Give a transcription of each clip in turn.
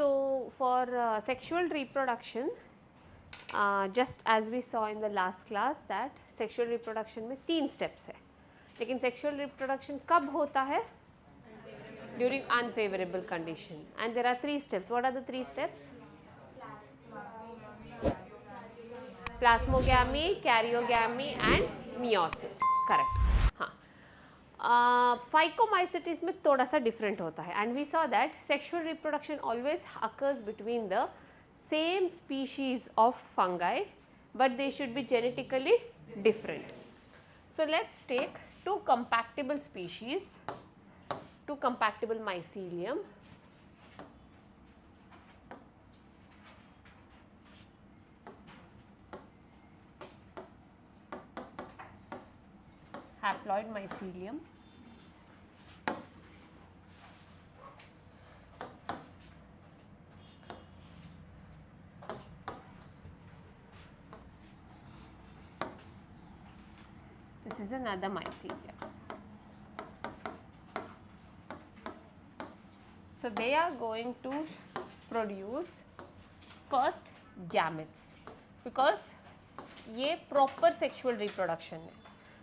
So for sexual reproduction, just as we saw in the last class that sexual reproduction में 3 steps है, लेकिन sexual reproduction कब होता है? During unfavorable condition, and there are 3 steps. What are the 3 steps? Plasmogamy, karyogamy and meiosis. Correct. हाँ. Phycomycetes में थोड़ा सा different होता है, and we saw that sexual reproduction always occurs between the same species of fungi, but they should be genetically different. So let's take 2 compatible species, 2 compatible mycelium. Haploid mycelium. This is another mycelium. So they are going to produce first gametes, because ये proper sexual reproduction है.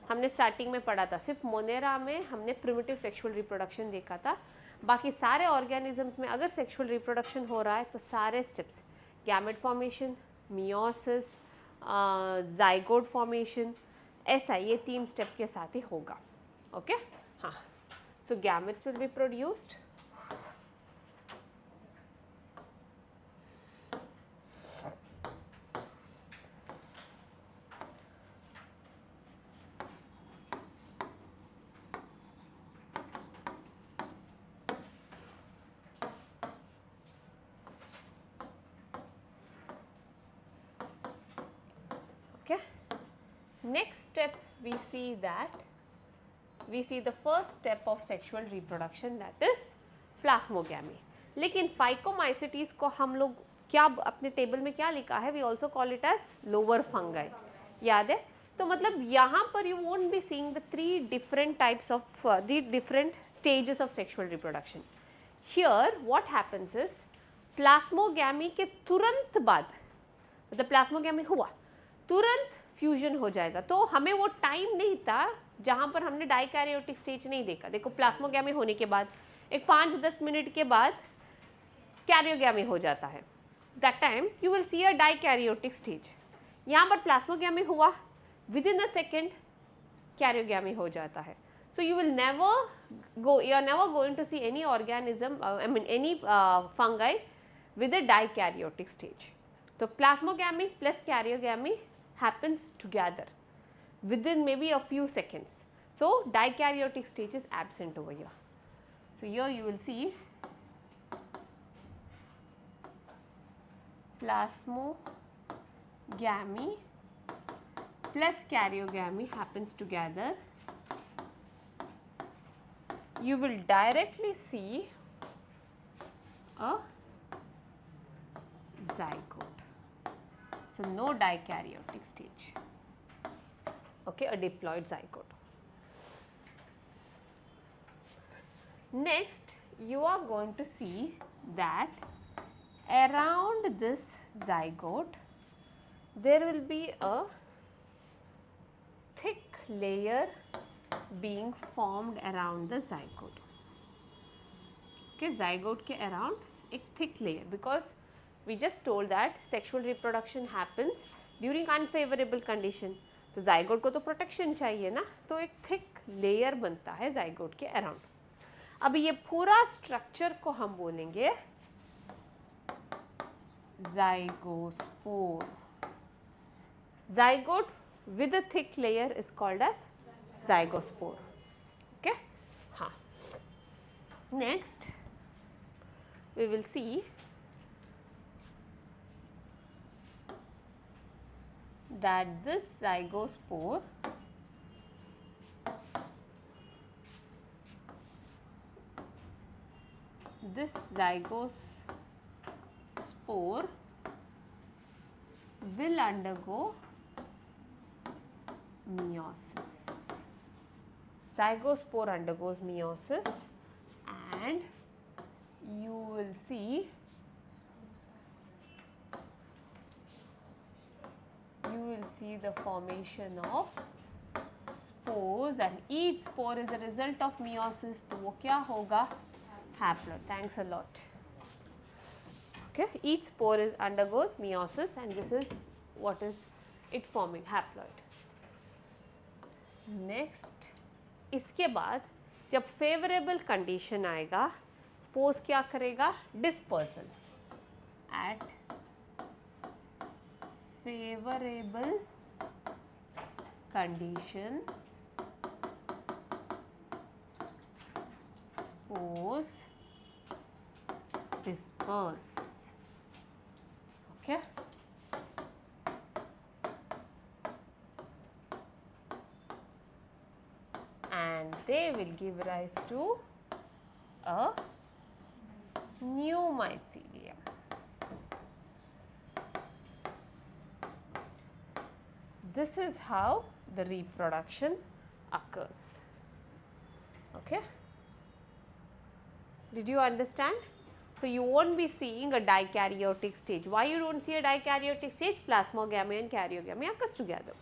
हमने starting में पढ़ा था, सिर्फ Monera में हमने primitive sexual reproduction देखा था. बाकी सारे ऑर्गेनिजम्स में अगर सेक्सुअल रिप्रोडक्शन हो रहा है तो सारे steps, gamete formation, meiosis, zygote formation, ऐसा ये 3 स्टेप के साथ ही होगा. ओके. हाँ. So gametes will be produced. Next step we see the first step of sexual reproduction, that is plasmogamy. लेकिन phycomycetes को हम लोग क्या अपने टेबल में क्या लिखा है? We also call it as lower fungi. याद है? तो मतलब यहाँ पर you won't be seeing the 3 different types of the different stages of sexual reproduction. Here what happens is plasmogamy के तुरंत बाद, मतलब plasmogamy हुआ, तुरंत फ्यूजन हो जाएगा. तो हमें वो टाइम नहीं था जहाँ पर हमने डाइकैरियोटिक स्टेज नहीं देखा. देखो प्लास्मोगैमी होने के बाद एक 5-10 मिनट के बाद कैरियोगैमी हो जाता है. That time you will see a dikaryotic stage. यहाँ पर प्लास्मोगैमी हुआ, within a second karyogamy हो जाता है. So you are never going to see any organism, I mean any fungi with a dikaryotic stage. तो plasmogamy plus karyogamy happens together within maybe a few seconds. So dikaryotic stage is absent over here. So here you will see plasmogamy plus karyogamy happens together. You will directly see a zygote. So no dikaryotic stage. Okay, a diploid zygote. Next, you are going to see that around this zygote there will be a thick layer being formed around the zygote. Okay, zygote के around एक thick layer, because we just told that sexual reproduction happens during unfavorable condition. तो zygote को तो protection चाहिए ना, तो एक thick layer बनता है zygote के around. अभी ये पूरा structure को हम बोलेंगे zygospore. Zygote with a thick layer is called as zygospore. Okay? हाँ. Next, we will see that this zygospore will undergo meiosis. Zygospore undergoes meiosis, and you will see see the formation of spores and each spore is a result of meiosis. तो वो क्या होगा? Haploid. Thanks a lot. Okay, each spore undergoes meiosis and this is what is it forming, haploid. Next, इसके बाद जब favourable condition आएगा, spores क्या करेगा? Dispersal. At favourable condition spores disperse. Okay. And they will give rise to a new mycelium. This is how the reproduction occurs. Okay. Did you understand? So you won't be seeing a dikaryotic stage. Why you don't see a dikaryotic stage? Plasmogamy and karyogamy occurs together.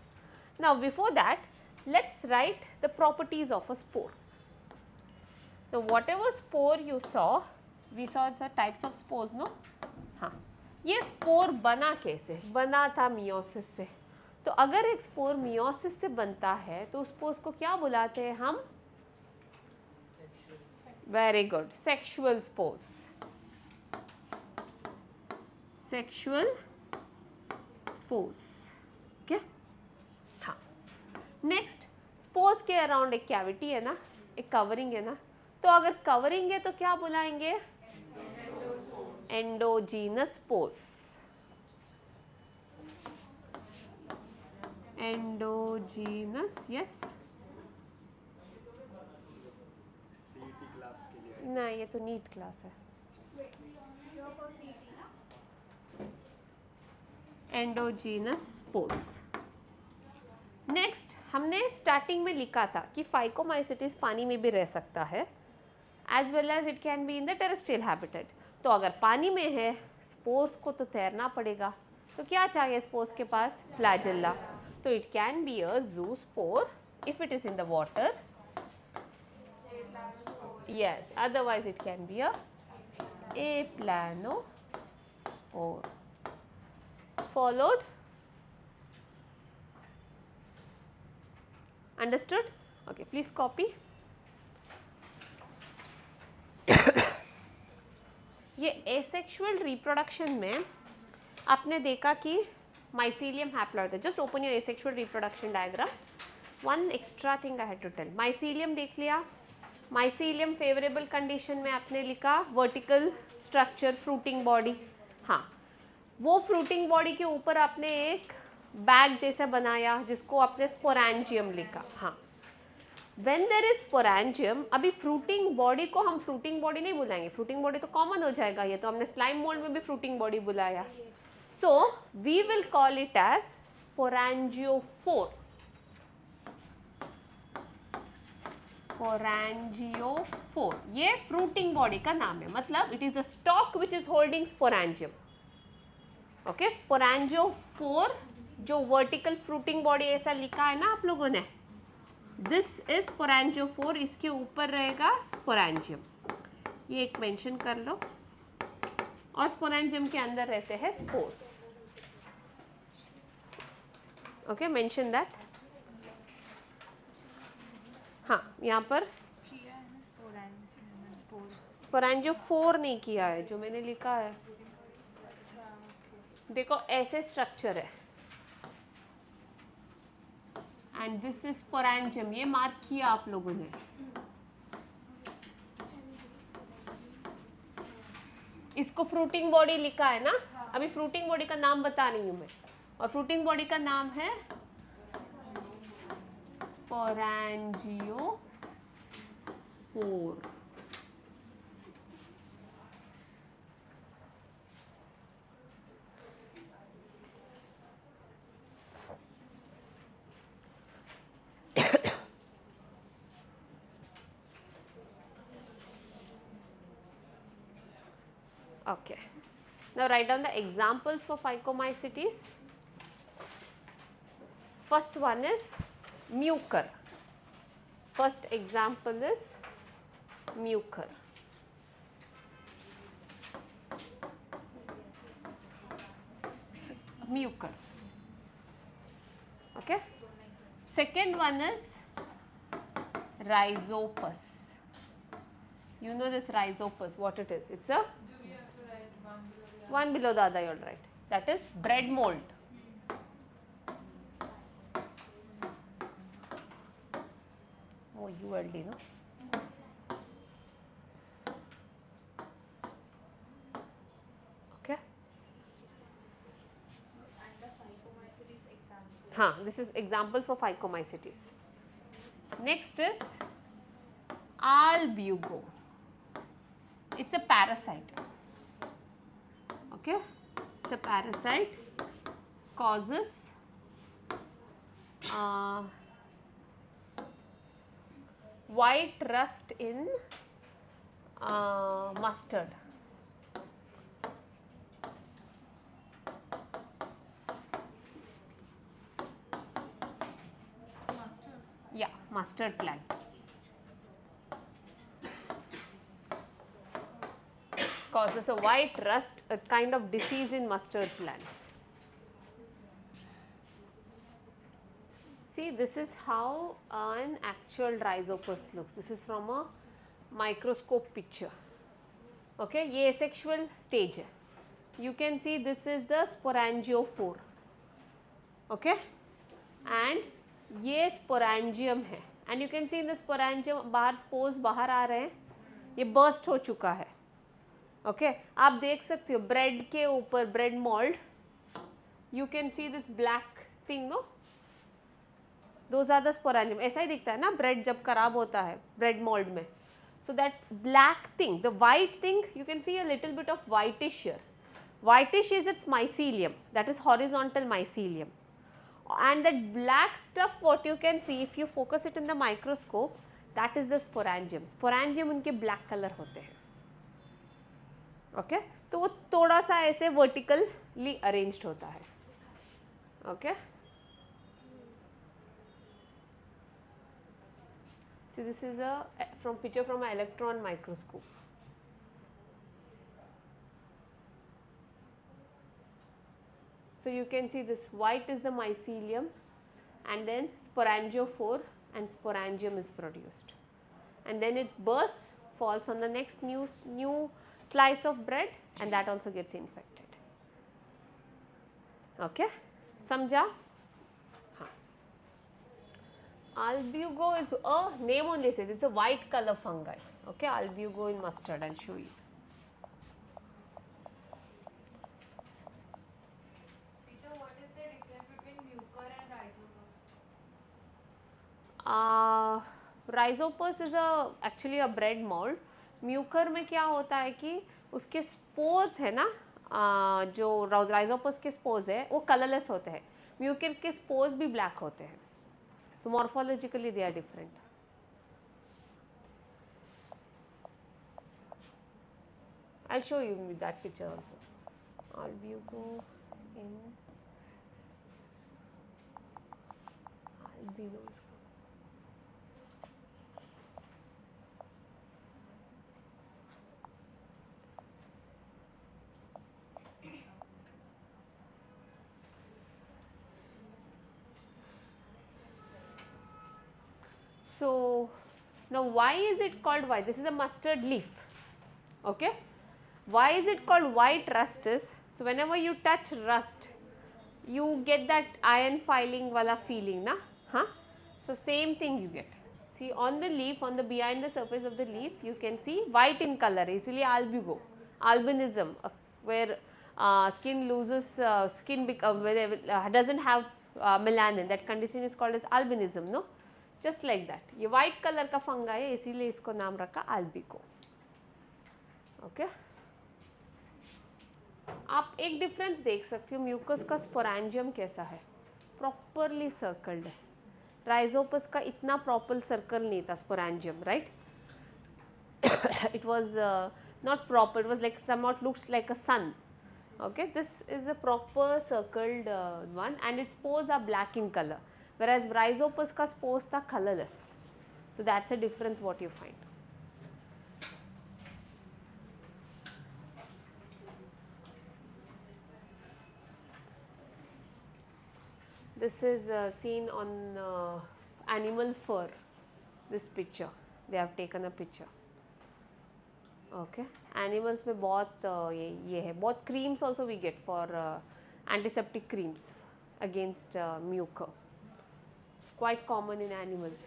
Now before that, let's write the properties of a spore. So whatever spore you saw, we saw the types of spores, no? हाँ, ये spore बना कैसे? बना था meiosis से. तो अगर एक spore meiosis से बनता है, तो उस spores को क्या बुलाते हैं हम? Very good. Sexual spores. Sexual spores. Okay? हाँ. Next, spores के around एक cavity है ना, एक covering है ना. तो अगर covering है तो क्या बुलाएंगे? Endogenous spores. Endogenous, yes. ना ये तो नीट क्लास है. Endogenous spores. नेक्स्ट, हमने स्टार्टिंग में लिखा था कि फाइकोमाइसिटिस पानी में भी रह सकता है, as well as it can be in the terrestrial habitat. तो अगर पानी में है, स्पोर्स को तो तैरना पड़ेगा. तो क्या चाहिए स्पोर्स के पास? फ्लैजेला. तो इट कैन बी अ जू spore if it is in the water. Yes, otherwise it can be a aplanospore. Followed? Understood? Okay, please copy. ये asexual reproduction में आपने देखा कि mycelium haploid है. Just open your asexual reproduction diagram. One extra thing I had to tell. Mycelium देख लिया. Mycelium favourable condition में आपने लिखा वर्टिकल स्ट्रक्चर, फ्रूटिंग बॉडी. हाँ, वो फ्रूटिंग बॉडी के ऊपर आपने एक बैग जैसा बनाया जिसको आपने स्पोरेंजियम लिखा. हाँ, व्हेन देयर इज स्पोरेंजियम, अभी फ्रूटिंग बॉडी को हम फ्रूटिंग बॉडी नहीं बुलाएंगे, फ्रूटिंग बॉडी तो कॉमन हो जाएगा. ये तो हमने स्लाइम मोल्ड में भी फ्रूटिंग बॉडी बुलाया. So we will call it as sporangiophore. Sporangiophore, ये फ्रूटिंग बॉडी का नाम है. मतलब it is a stalk which is holding sporangium. Okay, sporangiophore जो वर्टिकल फ्रूटिंग बॉडी ऐसा लिखा है ना आप लोगों ने, दिस इज स्पोरेंजियोफोर. इसके ऊपर रहेगा स्पोरेंजियम. ये एक मेंशन कर लो. और स्पोरेंजियम के अंदर रहते हैं स्पोर्स. Okay, mention that. हाँ, यहाँ पर स्पोरेंजियोफोर नहीं किया है, जो मैंने लिखा है. देखो ऐसे स्ट्रक्चर है एंड दिस इज स्पोरेंजियम. ये मार्क किया आप लोगों ने. इसको फ्रूटिंग बॉडी लिखा है ना. अभी फ्रूटिंग बॉडी का नाम बता रही हूँ मैं, और फ्रूटिंग बॉडी का नाम है sporangiophore. Okay. Now write down the examples for phycomycetes. First one is mucor. First example is mucor. Mucor. Okay. Second one is Rhizopus. You know this Rhizopus, what it is? It's a one below the other, you're right. That is bread mold. Oh, ULD, no? Okay. This is examples for Phycomycetes. Next is Albugo. It's a parasite. Okay, it's a parasite, causes white rust in mustard. Yeah, mustard plant. Causes a white rust, a kind of disease in mustard plants. See, this is how an actual Rhizopus looks. This is from a microscope picture. Okay, ये asexual stage है. You can see this is the sporangiophore. Okay, and ये sporangium है. And you can see in the sporangium बाहर spores बाहर आ रहे हैं. ये burst हो चुका है. ओके आप देख सकते हो ब्रेड के ऊपर bread mould, you can see this black thing, no, those are the sporangium. ऐसा ही दिखता है ना ब्रेड जब खराब होता है ब्रेड मोल्ड में. So that black thing, the white thing, you can see a little bit of whitish here. Whitish is its mycelium, that is horizontal mycelium, and that black stuff what you can see if you focus it in the microscope, that is the sporangium. Sporangium उनके black color होते हैं. Okay तो वो थोड़ा सा ऐसे vertically arranged होता है. Okay see this is a from picture from a electron microscope. So you can see this white is the mycelium, and then sporangiophore and sporangium is produced, and then it bursts, falls on the next new slice of bread, and that also gets infected. Okay, समझा? हाँ. Albugo is a name only says it's a white color fungi. Okay, Albugo in mustard. I'll show you. Teacher, what is the difference between mucor and Rhizopus? Rhizopus is actually a bread mold. Mucor में क्या होता है कि उसके spores है ना, जो Rhizopus के स्पोर्स है वो कलरलेस होते हैं. म्यूकर के स्पोर्स भी ब्लैक होते हैं. So morphologically they are different. I show you that picture also. Albugo in Albugo. So now why is it called white? This is a mustard leaf. Okay, why is it called white rust is, so whenever you touch rust you get that iron filing wala feeling na, so same thing you get. See on the leaf, on the behind the surface of the leaf you can see white in color, easily albugo, albinism, where skin loses doesn't have melanin, that condition is called as albinism, no, just like that. ये white color का fungi है इसीलिए इसको नाम रखा albugo. Okay, आप एक difference देख सकते हो, म्यूकस का स्पोरेंजियम कैसा है, प्रॉपरली सर्कल्ड है. राइजोपस का इतना प्रॉपर सर्कल नहीं था sporangium, right. It was not proper, it was like somewhat looks like a sun. Okay, this is a proper circled one, and its spores are black in color. whereas Rhizopus का spores था colorless. So that's a difference what you find. This is seen on animal fur. This picture, they have taken a picture. Okay, animals में बहुत ये है, बहुत creams also we get for antiseptic creams against mucor. It's quite common in animals.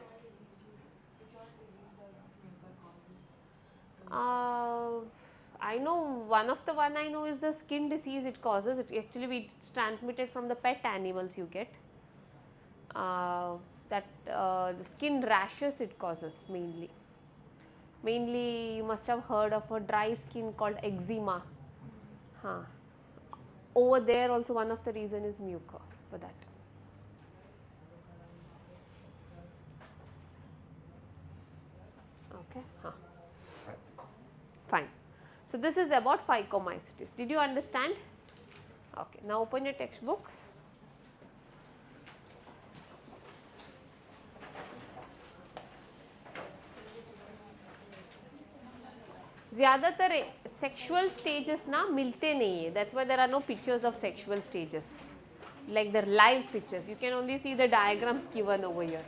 I know one of the one I know is the skin disease it causes. It actually it's transmitted from the pet animals you get. The skin rashes it causes mainly. Mainly you must have heard of a dry skin called eczema. Over there also one of the reason is mucor for that. Okay. Fine. So this is about phycomycetes. Did you understand? Okay. Now open your textbooks. ज़्यादातर sexual stages ना मिलते नहीं है. That's why there are no pictures of sexual stages, like the live pictures. You can only see the diagrams given over here.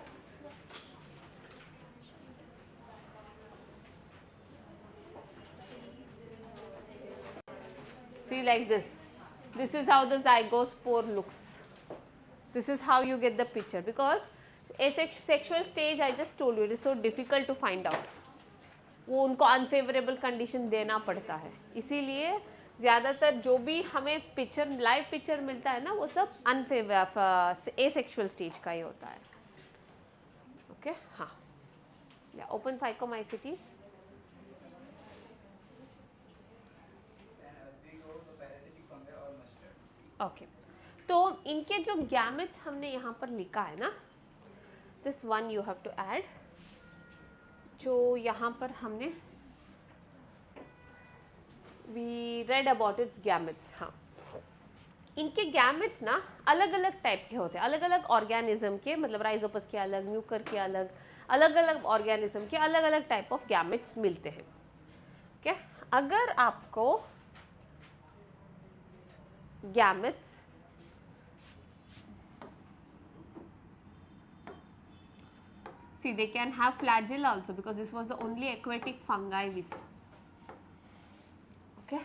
See like this. This is how the zygospore looks. This is how you get the picture, because asexual stage I just told you it is so difficult to find out. वो उनको unfavourable condition देना पड़ता है, इसीलिए ज़्यादातर जो भी हमें पिक्चर लाइव पिक्चर मिलता है ना वो सब एसेक्सुअल स्टेज का ही होता है. ओके. हाँ, ओपन फाइकोमाइसिटीज. ओके, तो इनके जो गैमेट्स हमने यहाँ पर लिखा है ना, this one you have to add. जो यहाँ पर हमने we read about its gametes. हाँ, इनके गैमेट्स ना अलग अलग टाइप के होते हैं, अलग अलग ऑर्गेनिज्म के, मतलब राइजोपस के अलग, म्यूकर के अलग, अलग अलग ऑर्गेनिज्म के अलग अलग टाइप ऑफ गैमेट्स मिलते हैं. क्या अगर आपको gametes see they can have flagella also, because this was the only aquatic fungi we see. Okay.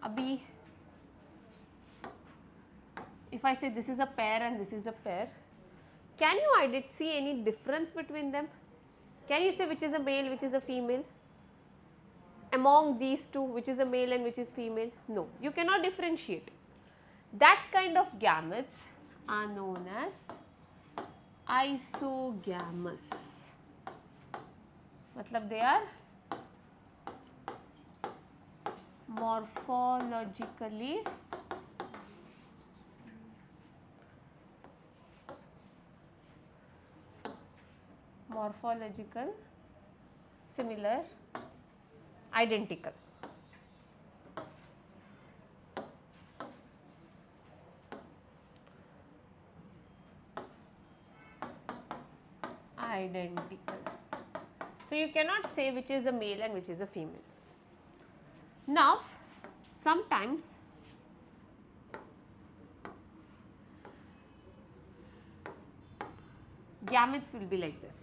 Abhi, if I say this is a pair and this is a pair, can you see any difference between them? Can you say which is a male, which is a female? Among these two, which is a male and which is female? No, you cannot differentiate. That kind of gametes are known as isogamous. मतलब they are morphologically similar, identical. Identical. So you cannot say which is a male and which is a female. Now, sometimes gametes will be like this.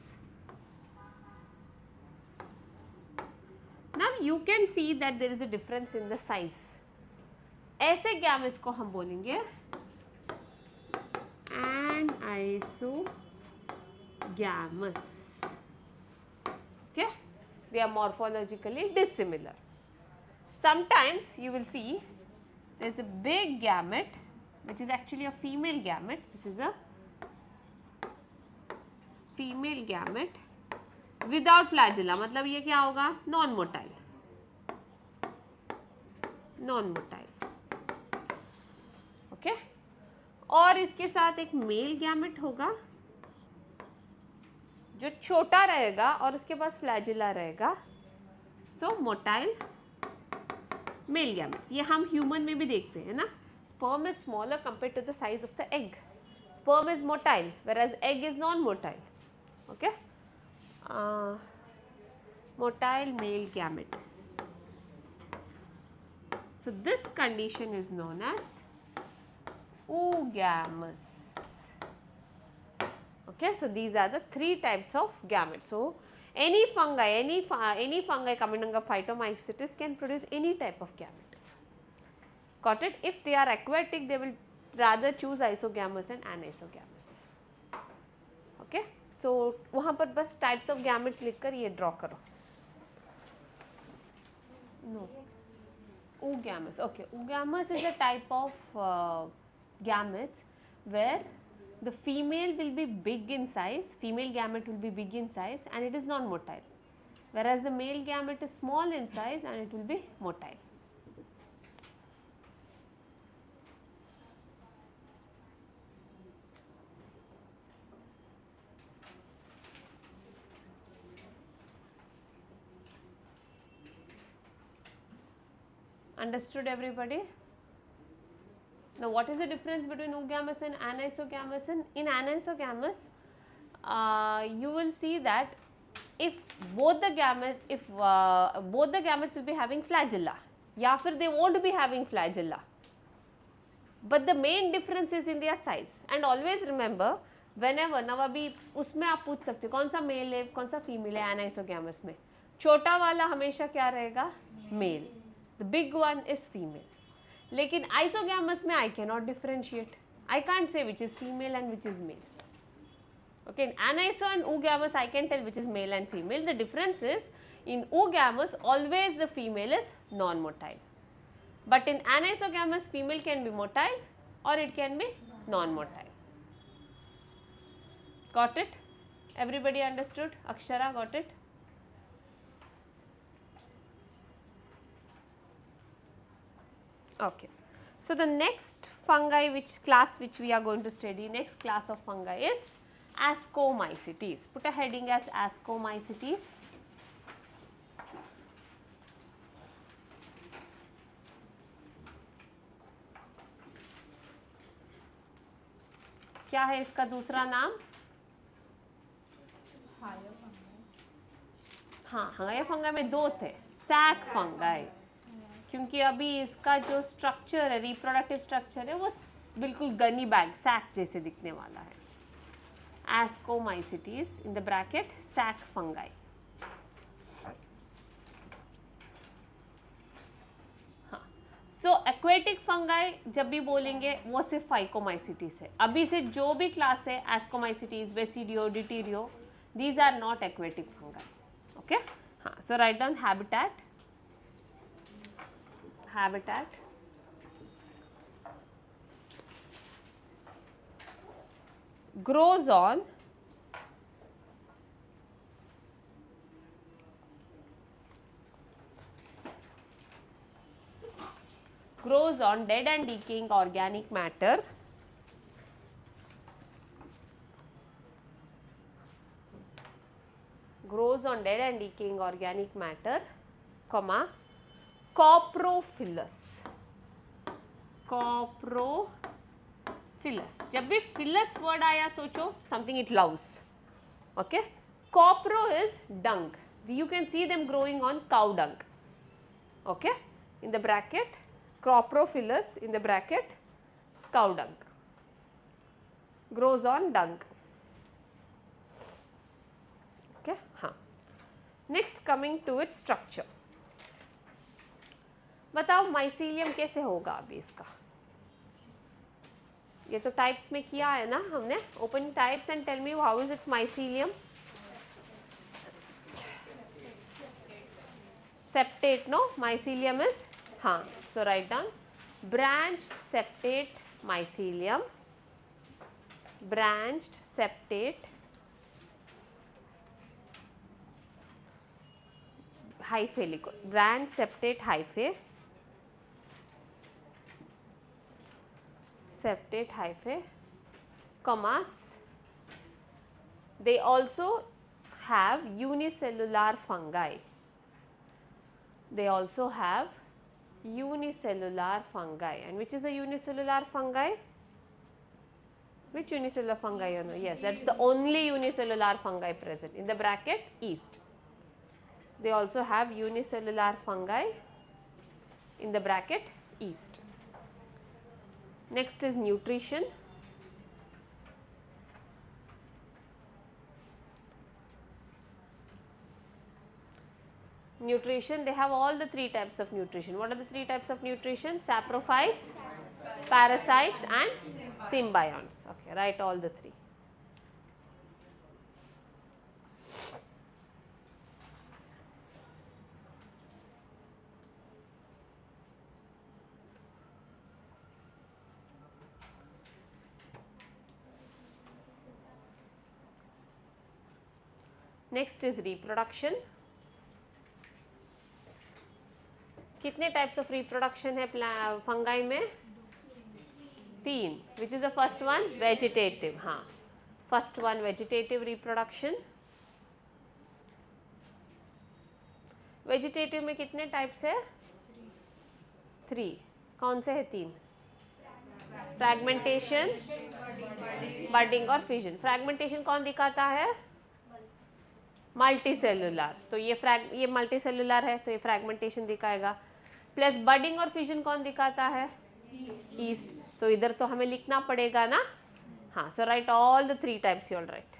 Now you can see that there is a difference in the size. ऐसे gametes को हम बोलेंगे anisogamous. Okay, they are morphologically dissimilar. Sometimes you will see there is a big gamete which is actually a female gamete. This is a female gamete without flagella. मतलब ये क्या होगा? Non motile. Non motile. Okay. और इसके साथ एक male gamete होगा जो छोटा रहेगा और उसके पास फ्लैजिला रहेगा. सो मोटाइल मेल गैमेट्स, ये हम ह्यूमन में भी देखते हैं ना. sperm is smaller compared to the size of the egg. Sperm is motile whereas egg is non-motile. Okay, motile male gamete. So this condition is known as oogamous. Okay, so these are the three types of gametes. So any fungi coming under Phytomycetes can produce any type of gamete. Got it? If they are aquatic, they will rather choose isogamous and anisogamous. Okay, so वहाँ पर बस types of gametes लिखकर ये draw करो. No. Oogamous. Okay, oogamous is a type of gametes where the female will be big in size, female gamete will be big in size and it is non-motile, whereas the male gamete is small in size and it will be motile. Understood everybody? Now what is the difference between oogamous and anisogamous? In anisogamous, you will see that if both the gametes will be having flagella, या फिर they won't be having flagella, but the main difference is in their size. And always remember, whenever now अभी उसमें आप पूछ सकते हो कौन सा मेल है कौन सा फीमेल है anisogamous में, छोटा वाला हमेशा क्या रहेगा, mail, the big one is female. लेकिन isogamous में I cannot differentiate, I can't say which is female and which is male. Okay, in aniso and oogamous I can tell which is male and female. The difference is in oogamous always the female is non-motile, but in anisogamous female can be motile or it can be non-motile. Got it? Everybody understood? Akshara got it? Okay. So the next fungi class which we are going to study, next class of fungi is Ascomycetes. Put a heading as Ascomycetes. क्या है इसका दूसरा नाम? हाँ, हाया fungi में दो थे, सैक फंगाई, क्योंकि अभी इसका जो स्ट्रक्चर है, रिप्रोडक्टिव स्ट्रक्चर है, वो बिल्कुल गनी बैग सैक जैसे दिखने वाला है. Ascomycetes in the bracket sac fungi. हाँ, so aquatic fungi जब भी बोलेंगे वो सिर्फ Phycomycetes है. अभी से जो भी क्लास है Ascomycetes, Basidio, Deuterio, these are not aquatic fungi. Okay? हाँ, so write down habitat. Habitat. Grows on dead and decaying organic matter comma coprophilous. जब भी फिलस वर्ड आया सोचो something it loves. Okay, copro is dung, you can see them growing on cow dung. Okay, in the bracket coprophilous in the bracket cow dung, grows on dung. Okay, हाँ. Next coming to its structure. बताओ mycelium कैसे होगा अभी इसका? ये तो types में किया है ना हमने. Open types and tell me how is its mycelium. Septate no, mycelium is, हाँ, so write down branched septate mycelium, branched septate hyphae, branched septate hyphae, commas. They also have unicellular fungi. They also have unicellular fungi. And which is a unicellular fungi? Which unicellular fungi you know? Yes, that's the only unicellular fungi present. In the bracket, yeast. They also have unicellular fungi. In the bracket, yeast. Next is nutrition. Nutrition, they have all the three types of nutrition. What are the three types of nutrition? Saprophytes, parasites and symbionts. Okay, write all the three. Next is reproduction. कितने types of reproduction है fungi में? 3. Which is the first one? Vegetative. हाँ, first one vegetative reproduction. Vegetative में कितने types है? 3. कौन से है 3? फ्रैगमेंटेशन, बडिंग और फिजन. फ्रैगमेंटेशन कौन दिखाता है? मल्टीसेलुलर. तो ये मल्टीसेलुलर है तो ये फ्रैगमेंटेशन दिखाएगा. प्लस बडिंग और फिजन कौन दिखाता है? ईस्ट. तो इधर तो हमें लिखना पड़ेगा ना. हाँ, so write all the 3 types. You all write.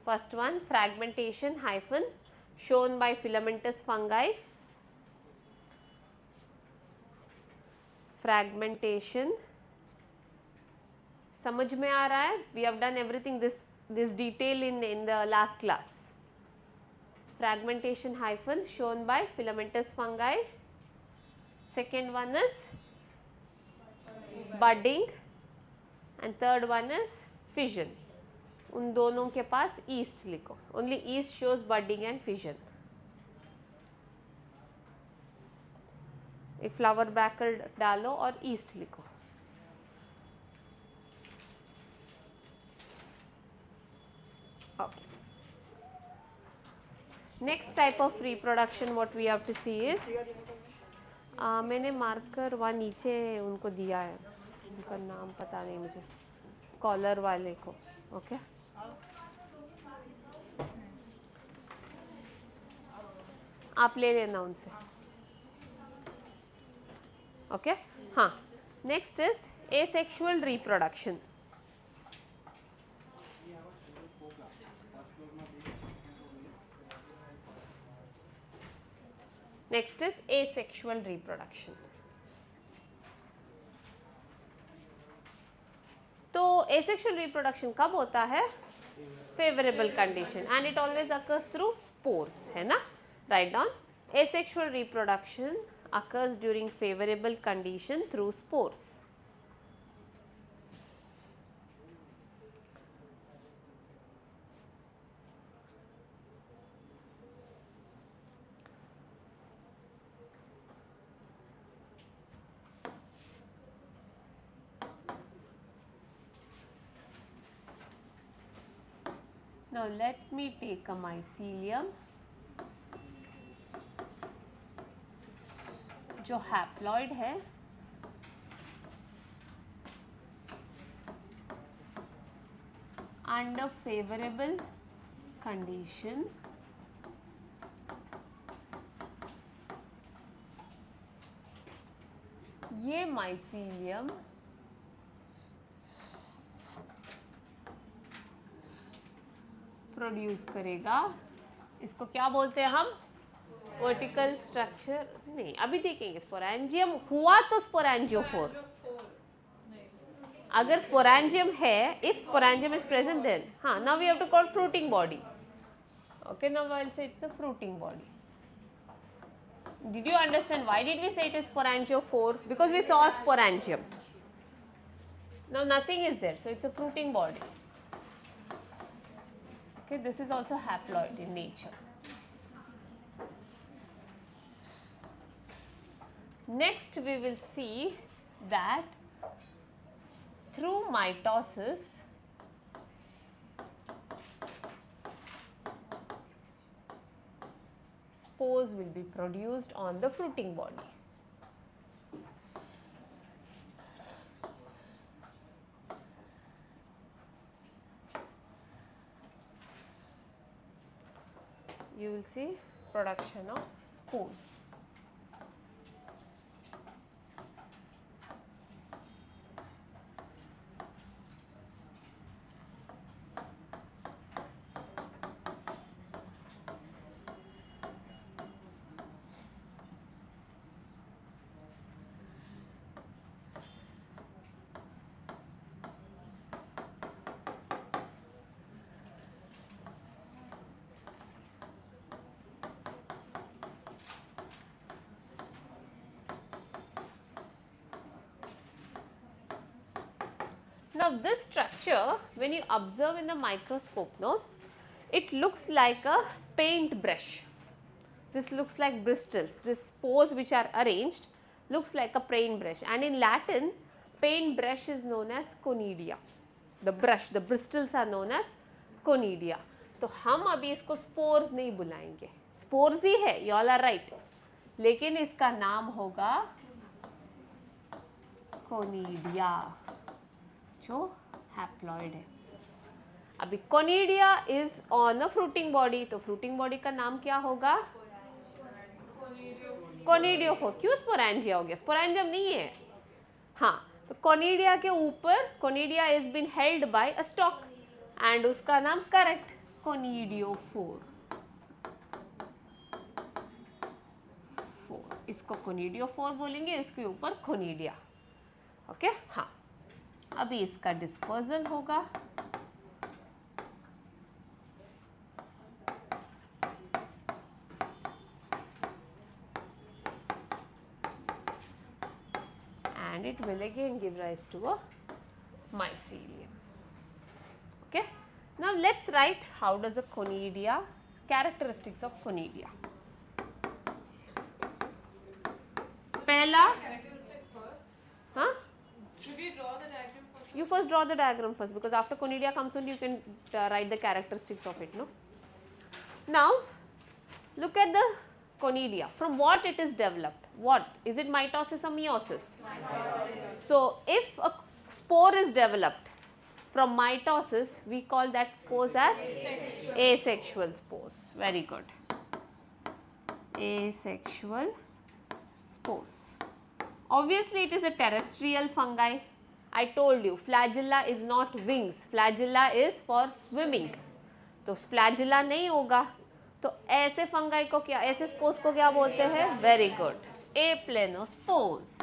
First one fragmentation hyphen shown by filamentous fungi. Fragmentation समझ में आ रहा है? We have done everything this detail in the last class. Fragmentation hyphen shown by filamentous fungi. Second one is budding and third one is fission. उन दोनों के पास yeast लिखो. Only yeast shows budding and fission. एक flower bracket डालो और yeast लिखो. Okay. Next type of reproduction what we have to see is मैंने marker वहाँ नीचे उनको दिया है, उनका नाम पता नहीं मुझे, कॉलर वाले को. ओके, आप ले लेना उनसे. ओके, हाँ. Next is asexual reproduction. Next is asexual reproduction. तो asexual reproduction कब होता है? Favourable condition and it always occurs through spores, है ना. Write down. asexual reproduction occurs during favorable condition through spores. Now let me take a mycelium जो haploid है under favorable condition ये mycelium produce करेगा. इसको क्या बोलते हैं हम? वर्टिकल स्ट्रक्चर नहीं, अभी देखेंगे. स्पोरेंजियम हुआ तो स्पोरेंजियोफोर. अगर स्पोरेंजियम है, if sporangium is present then, हाँ, now we have to call fruiting body. Okay, now I will say it's a fruiting body. Did you understand why did we say it is sporangiophore? Because we saw sporangium. Now nothing is there, so it's a fruiting body. Okay, this is also haploid in nature. Next we will see that through mitosis spores will be produced on the fruiting body. You will see production of spores. Now this structure, when you observe in the microscope, no, it looks like a paint brush. This looks like bristles. These spores which are arranged looks like a paint brush, and in Latin, paint brush is known as conidia. The brush, the bristles are known as conidia. तो हम अभी इसको spores नहीं बुलाएंगे, spores ही है, you all are right, लेकिन इसका नाम होगा conidia, जो हैप्लॉइड है. अभी conidia is on a fruiting body, तो फ्रूटिंग बॉडी का नाम क्या होगा? कोनिडियोफोर. क्यों स्पोरेंजिया हो गया? स्पोरेंजियम नहीं है. हाँ, तो कोनिडिया के ऊपर conidia is been held by a stalk and उसका नाम करेक्ट कोनिडियोफोर. इसको कोनिडियोफोर बोलेंगे, इसके ऊपर कोनिडिया. ओके, हाँ. अभी इसका डिस्पर्सल होगा. And it will again give rise to a mycelium. Okay. Now let's write how does a conidia, characteristics of conidia. पहला, Characteristics first. huh? Should we draw the diagram first? You first draw the diagram first, because after conidia comes on, you can write the characteristics of it, no? Now, look at the conidia. From what it is developed? What? Is it mitosis or meiosis? Mitosis. So, if a spore is developed from mitosis, we call that spores as asexual spores. Very good. Asexual spores. Obviously, it is a terrestrial fungi. I told you, flagella is not wings. Flagella is for swimming. तो flagella नहीं होगा. तो ऐसे fungi को क्या, ऐसे spores को क्या बोलते हैं? Very good, aplanospores.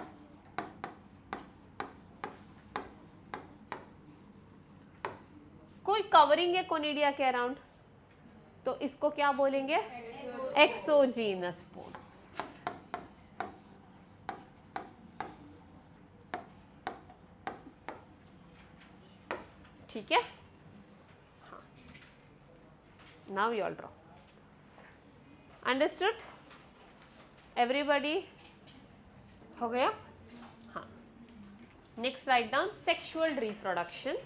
कोई कवरिंग है कोनिडिया के अराउंड, तो इसको क्या बोलेंगे? Exogenous spores. ठीक है. हाँ. Now you all draw. Understood? Everybody? हो गया? हाँ. Next write down sexual reproduction.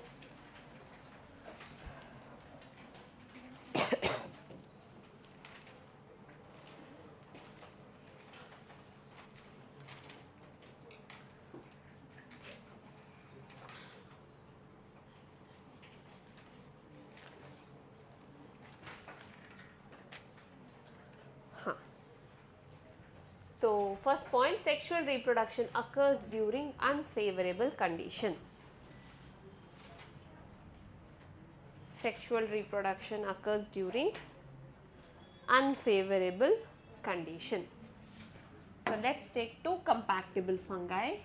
So, first point, sexual reproduction occurs during unfavorable condition. Sexual reproduction occurs during unfavorable condition. So, let's take two compactable fungi.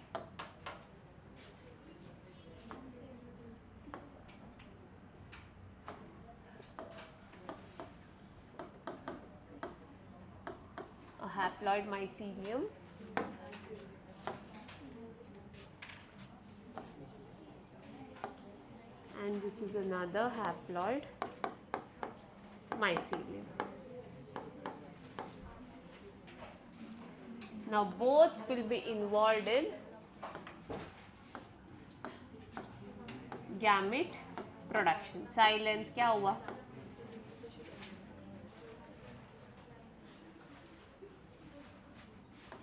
A haploid mycelium and this is another haploid mycelium. Now both will be involved in gamete production. Silence, क्या हुआ?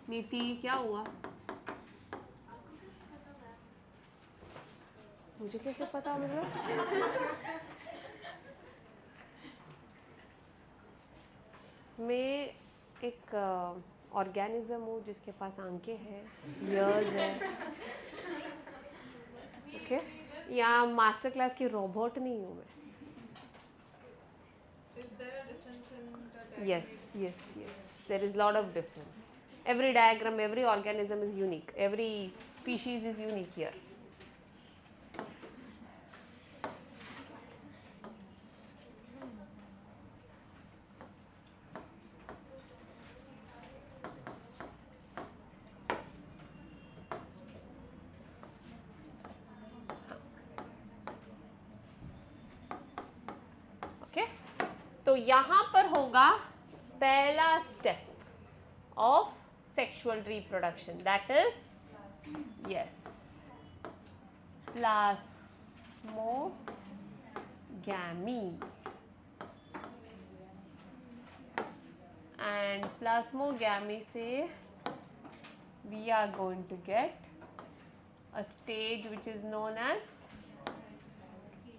नीति क्या हुआ? मुझे कैसे पता मतलब? मैं एक ऑर्गेनिज्म हूँ जिसके पास आंखें हैं, ईयर्स है, ओके? या मास्टर क्लास की रोबोट नहीं हूँ मैं. Is there a difference in the diagram? Yes. There is lot of difference. Every diagram, every organism is unique. Every species is unique here. Okay, तो यहाँ पर होगा पहला step of sexual reproduction, that is yes plasmogamy. And plasmogamy से we are going to get a stage which is known as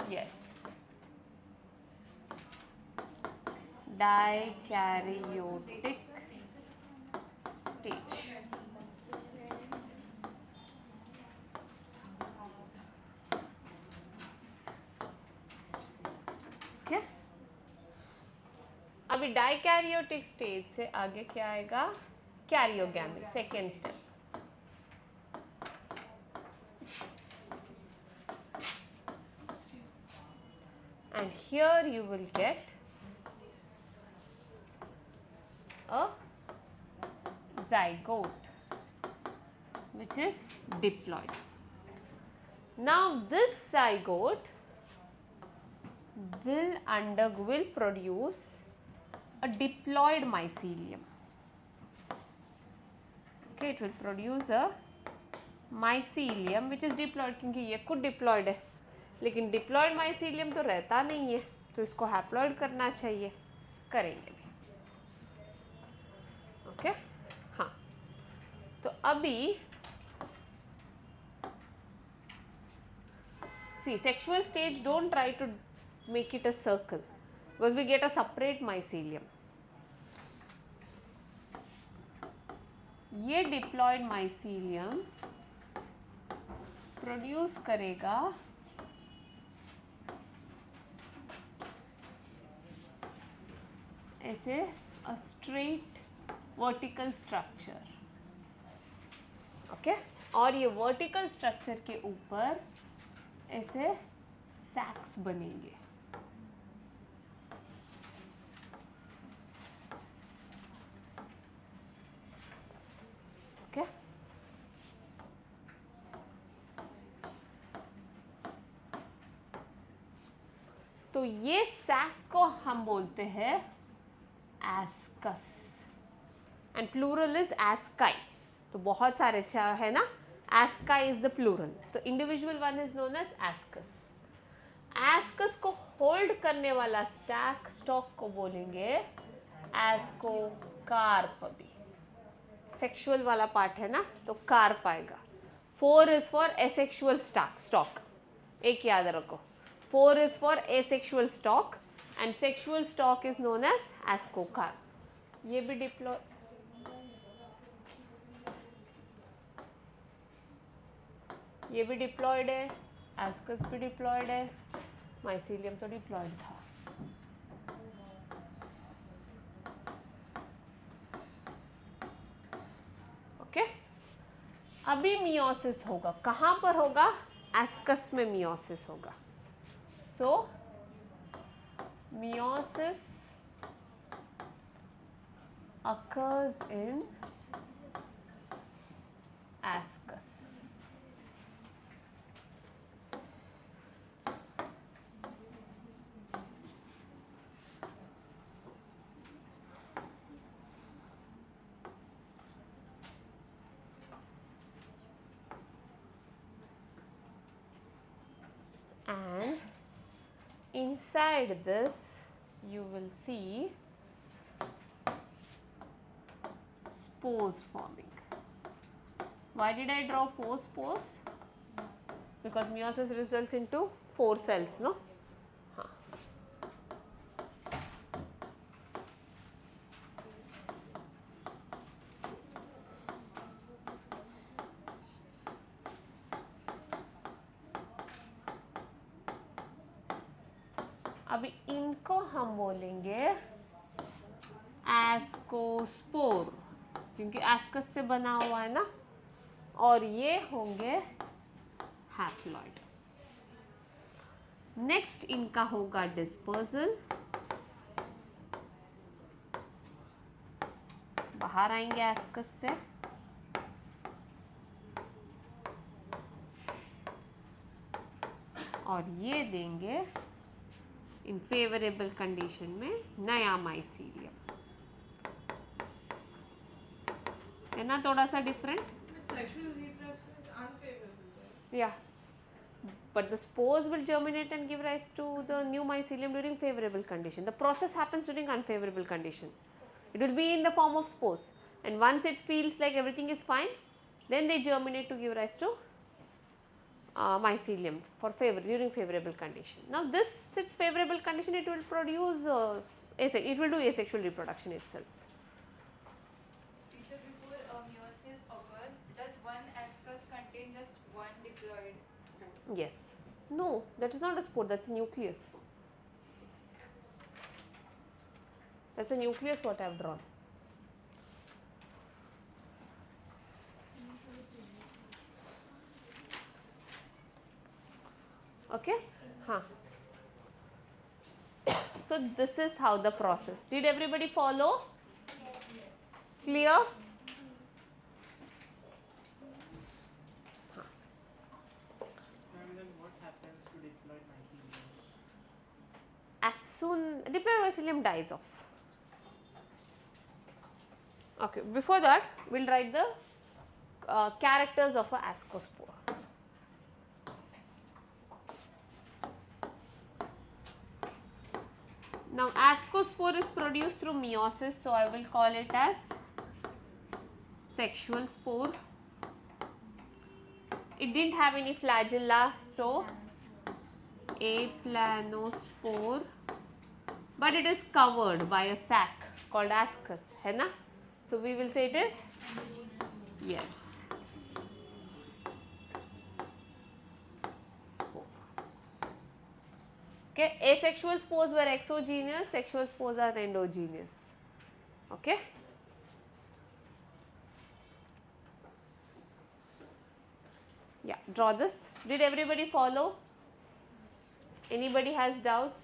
yes dikaryotic stage. Okay? अभी dikaryotic stage से आगे क्या आएगा? Karyogamy, second step. And here you will get a zygote which is diploid. Now this zygote will produce a diploid mycelium. Okay, it will produce a mycelium which is diploid, क्योंकि ये खुद diploid है, लेकिन diploid mycelium तो रहता नहीं है, तो इसको haploid करना चाहिए, करेंगे भी. ओके, हाँ, तो अभी see, sexual stage, don't try to make it a circle because we get a separate mycelium. ये diploid mycelium प्रोड्यूस करेगा ऐसे a straight vertical structure. Okay, और ये वर्टिकल स्ट्रक्चर के ऊपर ऐसे सैक्स बनेंगे. ओके, तो ये सैक को हम बोलते हैं ascus and plural is asci. तो बहुत सारे है ना, एस्काई इज द प्लूरल, तो individual one is known as ascus. Ascus को होल्ड करने वाला स्टॉक को बोलेंगे एस्कोकार्प. भी सेक्सुअल वाला पार्ट है ना, तो कार्प आएगा. 4 इज फॉर एसेक्सुअल स्टॉक, एक याद रखो. 4 is for asexual stalk and sexual stalk is known as ascocarp. ये भी डिप्लॉयड है, एस्कस भी डिप्लॉयड है, माइसीलियम तो डिप्लॉयड था. ओके, अभी मियोसिस होगा. कहाँ पर होगा? एस्कस में मियोसिस होगा. So, meiosis occurs in ascus. And inside this you will see spores forming. Why did I draw 4 spores? Because meiosis results into 4 cells, no? हाँ. अभी इनको हम बोलेंगे एस्कोस्पोर, क्योंकि एस्कस से बना हुआ है ना, और ये होंगे हैप्लॉइड. नेक्स्ट इनका होगा डिस्पर्सल, बाहर आएंगे एस्कस से, और ये देंगे इन फेवरेबल कंडीशन में नया माइसीलियम. है ना थोड़ा सा different? Sexual reproduction is unfavorable. Yeah, but the spores will germinate and give rise to the new mycelium during favorable condition. The process happens during unfavorable condition. It will be in the form of spores, and once it feels like everything is fine, then they germinate to give rise to mycelium for during favorable condition. Now this, its favorable condition, it will produce it will do asexual reproduction itself. Teacher, before meiosis occurs, does one ascus contain just one diploid spore? Yes. No, that is not a spore, that's a nucleus. That's a nucleus what I have drawn. Okay? Huh. So this is how the process. Did everybody follow? Clear? And then what happens to diploid mycelium? As soon diploid mycelium dies off. Okay, before that we'll write the characters of a ascospore. Now ascospore is produced through meiosis, so I will call it as sexual spore. It didn't have any flagella, so aplanospore, but it is covered by a sac called ascus, है ना? So we will say it is yes. Spore. Okay, asexual spores were exogenous, sexual spores are endogenous. Okay. Yeah, draw this. Did everybody follow? Anybody has doubts?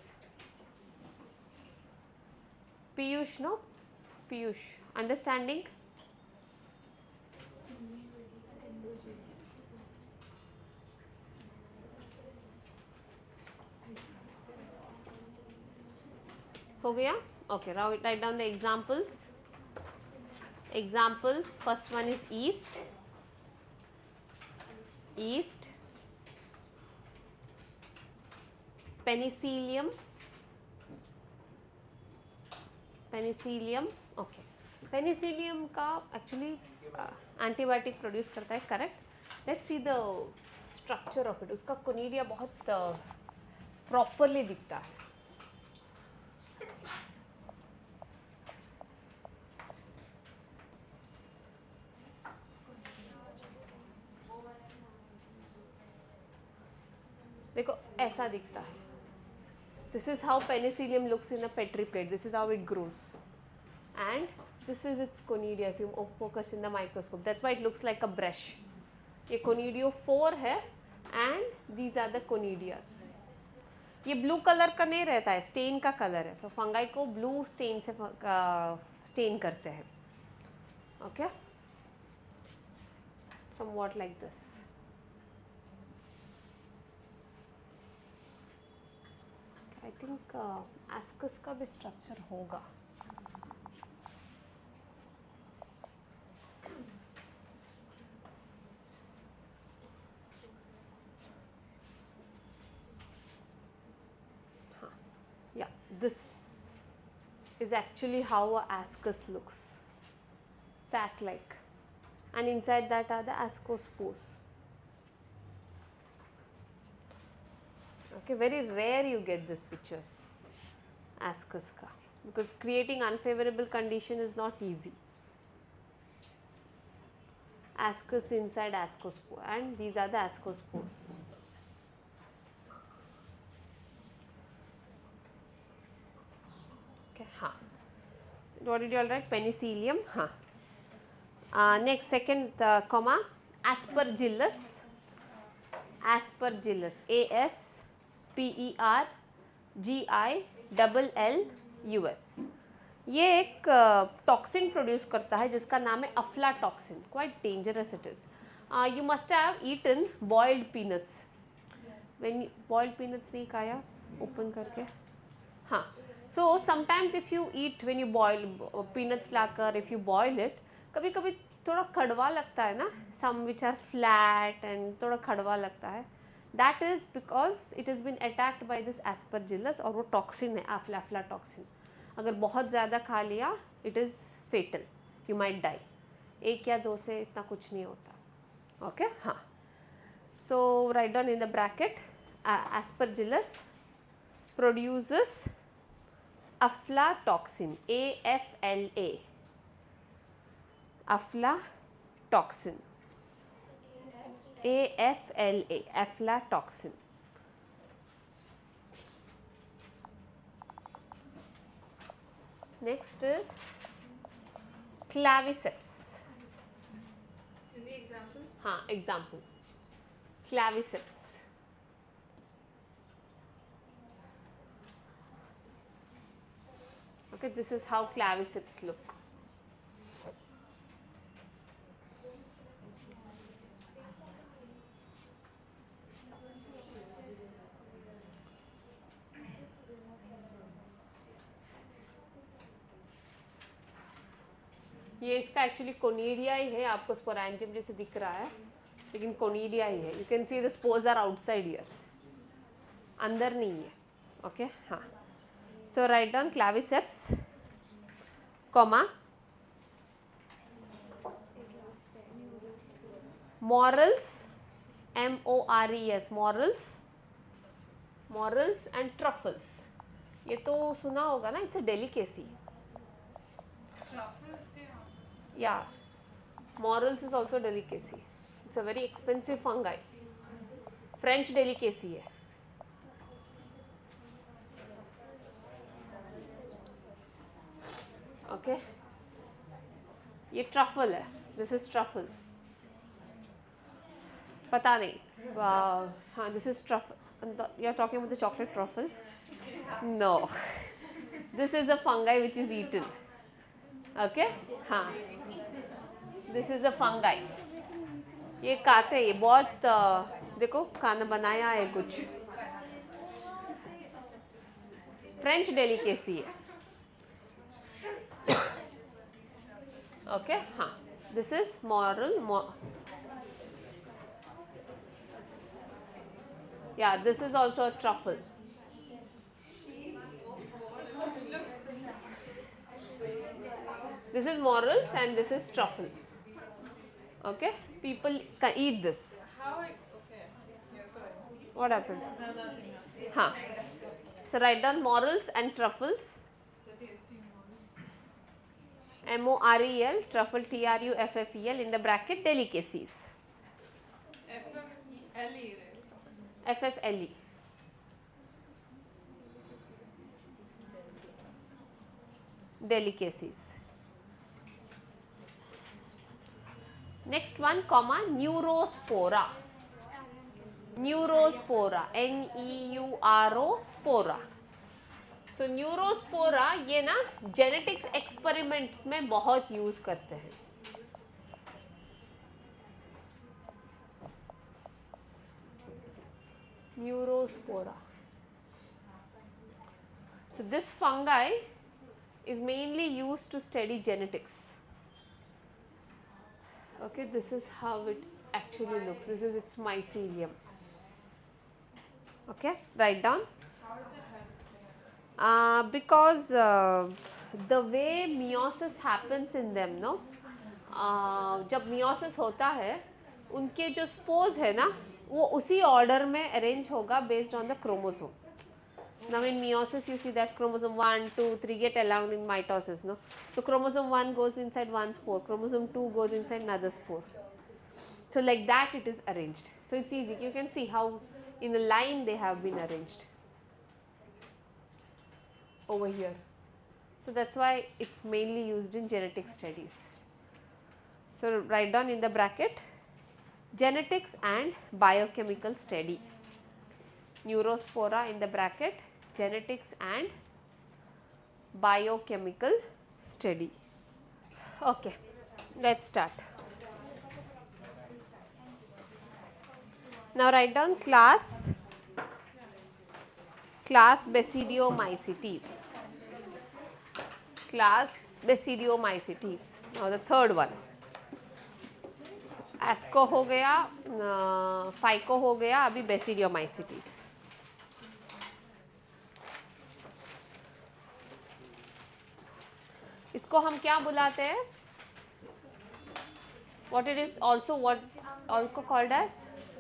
Piyush, no? Piyush, understanding? हो गया? Okay, write down the examples. Examples, first one is yeast. Yeast, penicillium, okay. Penicillium का actually antibiotic produce करता है, correct? Let's see the structure of it. उसका conidia बहुत properly दिखता है. देखो ऐसा दिखता है. This is how penicillium looks in a petri plate. This is how it grows, and this is its conidia. If you focus in the microscope, that's why it looks like a brush. ये conidiophore है, and these are the conidias. ये blue color का नहीं रहता है, stain का color है. So fungi को blue stain से stain करते हैं. Okay? Somewhat like this. I think ascus का भी structure होगा. हाँ, yeah, this is actually how a ascus looks, sac-like, and inside that are the ascospores. Okay, very rare you get these pictures, ascus ka, because creating unfavorable condition is not easy. Ascus inside ascospore, and these are the ascospores. Okay, what did you all write? Penicillium, next second comma, aspergillus, aspergillus, ASPERGILLUS. ये एक toxin produce करता है जिसका नाम है aflatoxin. Quite dangerous it is. You must have eaten boiled peanuts. When boiled peanuts नहीं खाया open करके? हाँ. So sometimes if you eat when you boil peanuts लाकर, इफ यू बॉइल इट, कभी कभी थोड़ा कड़वा लगता है ना. Some which are flat and थोड़ा कड़वा लगता है. That is because it is been attacked by this aspergillus, और वो टॉक्सिन है अफ्लाटॉक्सिन. अगर बहुत ज़्यादा खा लिया it is fatal, you might die. 1 या 2 से इतना कुछ नहीं होता. ओके, हाँ. So write down in the bracket, Aspergillus produces aflatoxin, AFLA, aflatoxin, AFLA, aflatoxin. Next is claviceps. In the examples? हाँ, example. Claviceps. Okay, this is how claviceps look. ये इसका एक्चुअली कोनीडिया ही है, आपको स्पोरेंजियम जैसे दिख रहा है लेकिन कोनीडिया ही है. You can see the spores are outside here, अंदर नहीं है. ओके, हाँ. So write down claviceps, comma, morels, MORES, morels and truffles. ये तो सुना होगा ना, it's a delicacy. Truffles, yeah. Yeah, morels is also delicacy. It's a very expensive fungi. French delicacy है. ओके, ये ट्रफल है. This is truffle. पता नहीं. हाँ, this is truffle. You are talking about the chocolate truffle? No, this is a fungi which is eaten. Okay, हाँ, this is a fungi. ये खाते हैं, ये बहुत देखो खाना बनाया है कुछ. फ्रेंच डेलिकेसी है. Okay, this is yeah, this is also a truffle. This is morels and this is truffle. Okay, people eat this. How it, okay, yeah, sorry. What happened? So write down morels and truffles. The tasty one. MOREL, truffle, TRUFFEL, in the bracket delicacies. FFLE, right? FFLE. Delicacies. Next one, comma, neurospora. Neurospora, NEURO spora. So Neurospora ये ना genetics experiments में बहुत use करते हैं. Neurospora. So this fungi is mainly used to study genetics. Okay, this is how it actually looks. This is its mycelium. Okay, write down. How is it helpful? Because the way meiosis happens in them, no, जब meiosis होता है उनके जो spores है ना वो उसी order में अरेंज होगा based on the chromosome. Now in meiosis you see that chromosome 1, 2, 3 get allowed in mitosis, no? So chromosome 1 goes inside one spore, chromosome 2 goes inside another spore. So like that it is arranged. So it's easy. You can see how in a line they have been arranged over here. So that's why it's mainly used in genetic studies. So write down in the bracket genetics and biochemical study. Neurospora in the bracket genetics and biochemical study. Okay, let's start. Now write down class Basidiomycetes. Class Basidiomycetes. Now the third one. Asco हो गया, Phyco हो गया, अभी Basidiomycetes. इसको हम क्या बुलाते हैं? What it is also called as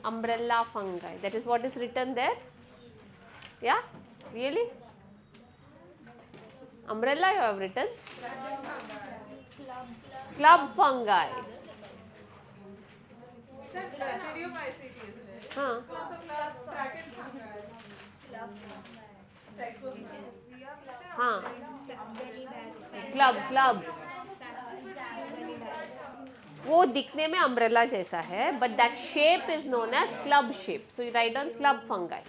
umbrella fungi. That is what is written there. Yeah, really? Umbrella you have written? Club fungi. हाँ. हाँ. क्लब वो दिखने में अम्ब्रेला जैसा है but that shape is known as club shape. So you write down club fungi.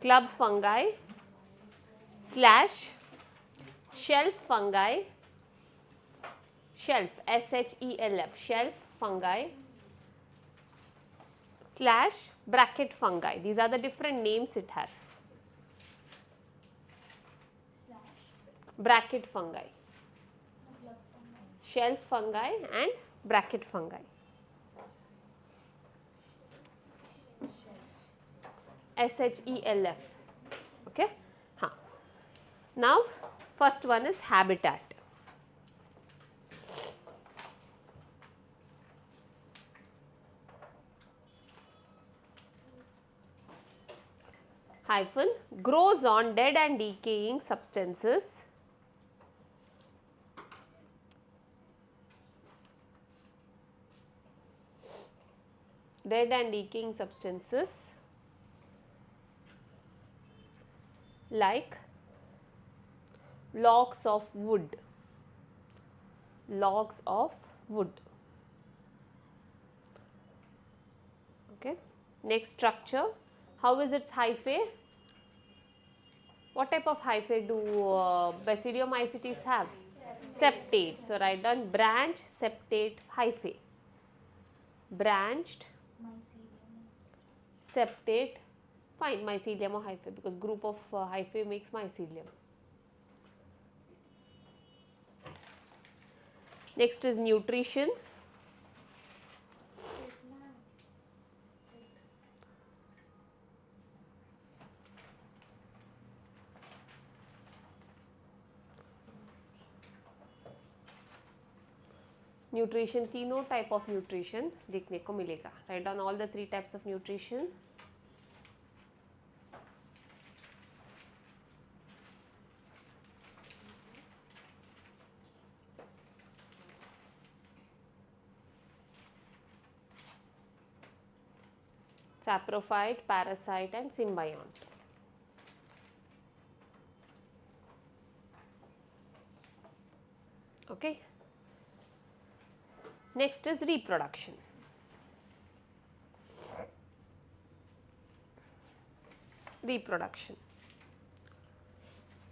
Club fungi slash shelf fungi. Shelf SHELF shelf fungi slash bracket fungi. These are the different names it has. Bracket fungi, shelf fungi and bracket fungi. SHELF. Okay. Huh. Now first one is habitat. Hyphen grows on dead and decaying substances like logs of wood. Okay. Next structure. How is its hyphae? What type of hyphae do Basidiomycetes have? Septate. So write down branch septate hyphae. Branched septate. Fine, mycelium or hyphae because group of hyphae makes mycelium. Next is nutrition. Nutrition तीनों type of nutrition देखने को मिलेगा. Write down all the 3 types of nutrition. Saprophyte, parasite and symbiont. Okay. Next is reproduction. Reproduction.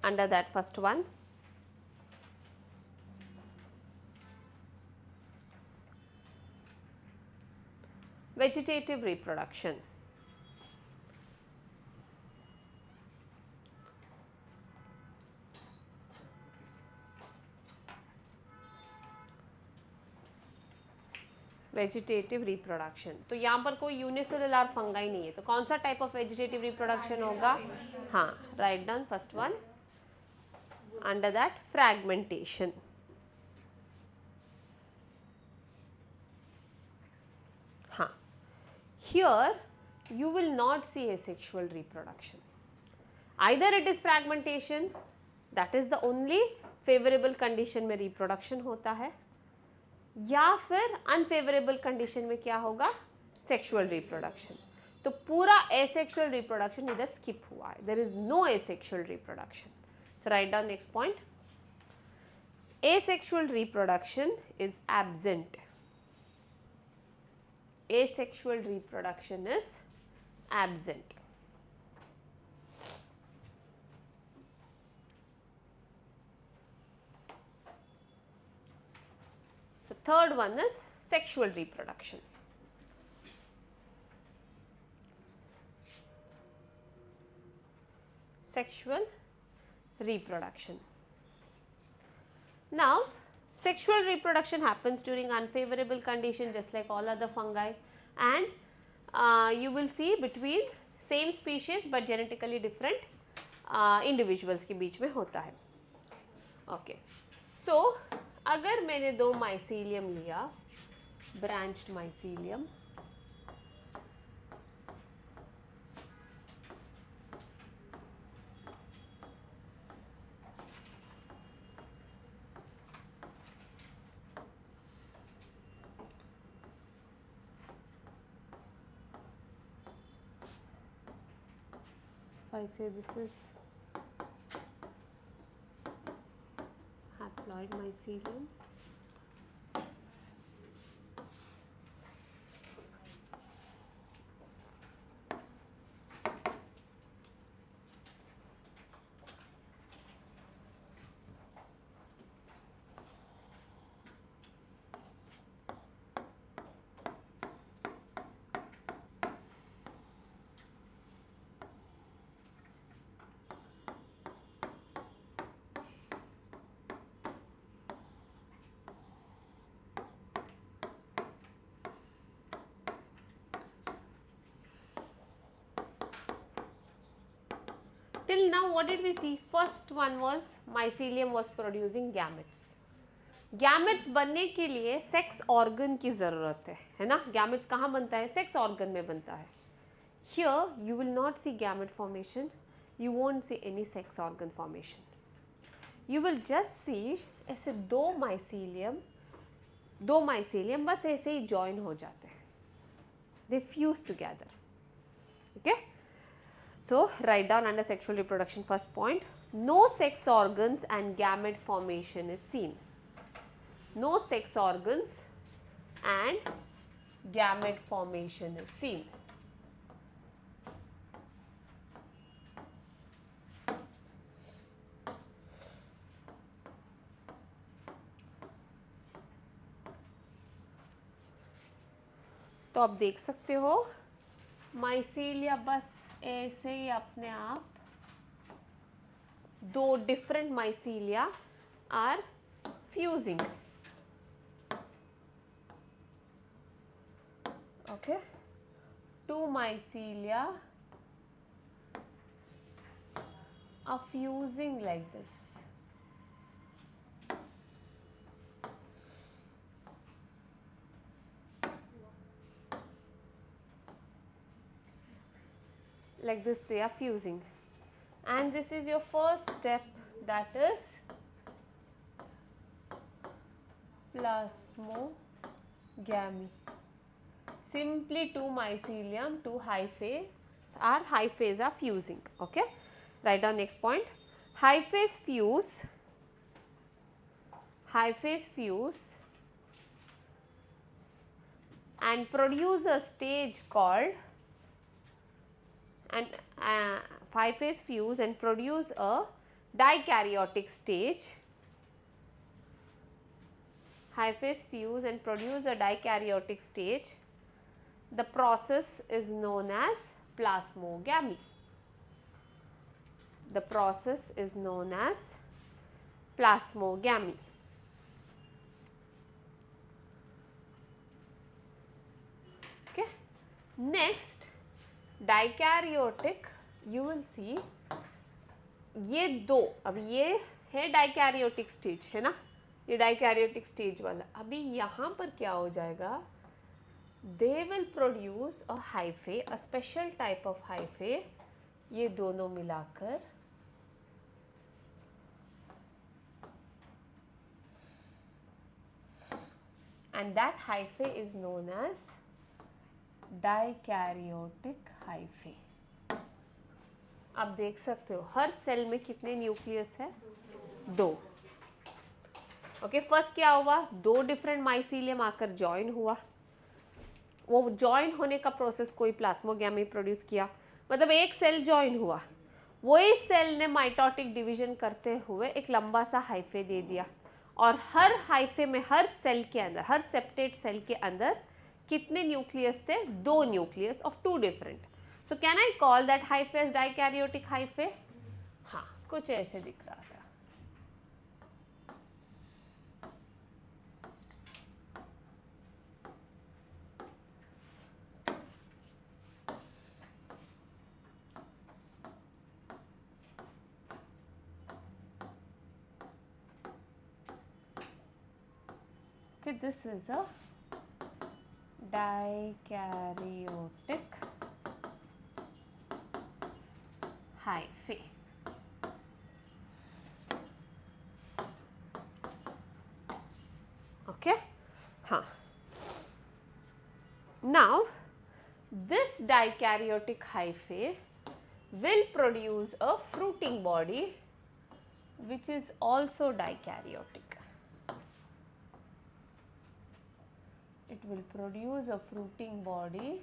Under that first one, vegetative reproduction. Vegetative reproduction, तो यहाँ पर कोई unicellular fungi नहीं है, तो कौन सा टाइप ऑफ वेजिटेटिव रिप्रोडक्शन होगा? हाँ, write down first one, under that fragmentation. हाँ, here you will not see asexual reproduction. Either it is fragmentation, that is the only favorable condition में reproduction होता है, या फिर unfavorable condition में क्या होगा? Sexual reproduction. तो पूरा asexual reproduction इधर skip हुआ है. There is no asexual reproduction. So write down next point. Asexual reproduction is absent. Asexual reproduction is absent. So third one is sexual reproduction. Sexual reproduction. Now, sexual reproduction happens during unfavorable condition just like all other fungi, and you will see between same species but genetically different individuals के बीच में होता है. Okay. So, अगर मैंने दो mycelium लिया, branched mycelium, I say this is haploid mycelium, till now what did we see? First one was mycelium was producing gametes. Gametes बनने के लिए सेक्स ऑर्गन की ज़रूरत है ना? Gametes कहाँ बनता है? सेक्स ऑर्गन में बनता है. Here you will not see gamete formation, you won't see any sex organ formation. You will just see ऐसे दो mycelium बस ऐसे ही join हो जाते हैं. They fuse together. Okay? So write down under sexual reproduction first point, no sex organs and gamete formation is seen. No sex organs and gamete formation is seen. तो आप देख सकते हो माइसीलिया बस ऐसे ही अपने आप दो different mycelia are fusing. Okay, two mycelia are fusing like this. Like this they are fusing, and this is your first step, that is plasmogamy. Simply two mycelium, two hyphae are fusing. Okay, write down next point. Hyphae fuse and produce a stage called hyphae fuse and produce a dikaryotic stage. Hyphae fuse and produce a dikaryotic stage. The process is known as plasmogamy. The process is known as plasmogamy. Next dikaryotic, you will सी ये दो, अब ये है dikaryotic stage है ना, ये dikaryotic stage वाला। अभी यहाँ पर क्या हो जाएगा, they will produce a hyphae, a special type of hyphae, ये दोनों मिलाकर and that hyphae is known as dikaryotic hyphae। आप देख सकते हो हर सेल में कितने न्यूक्लियस है, 2। ओके, फर्स्ट क्या हुआ, 2 डिफरेंट माइसीलियम आकर ज्वाइन हुआ, वो ज्वाइन होने का प्रोसेस कोई प्लाज्मोगैमी प्रोड्यूस किया, मतलब एक सेल ज्वाइन हुआ, वही सेल ने माइटोटिक डिवीजन करते हुए एक लंबा सा हाइफे दे दिया, और हर हाइफे में, हर सेल के अंदर, हर सेप्टेट सेल के अंदर कितने न्यूक्लियस थे, 2 nucleus of 2 different. So can I call that hyphae as dikaryotic hyphae? हाँ, कुछ ऐसे दिख रहा था। Okay, this is a dikaryotic hyphae. Okay, हाँ. Now, this dikaryotic hyphae will produce a fruiting body which is also dikaryotic. It will produce a fruiting body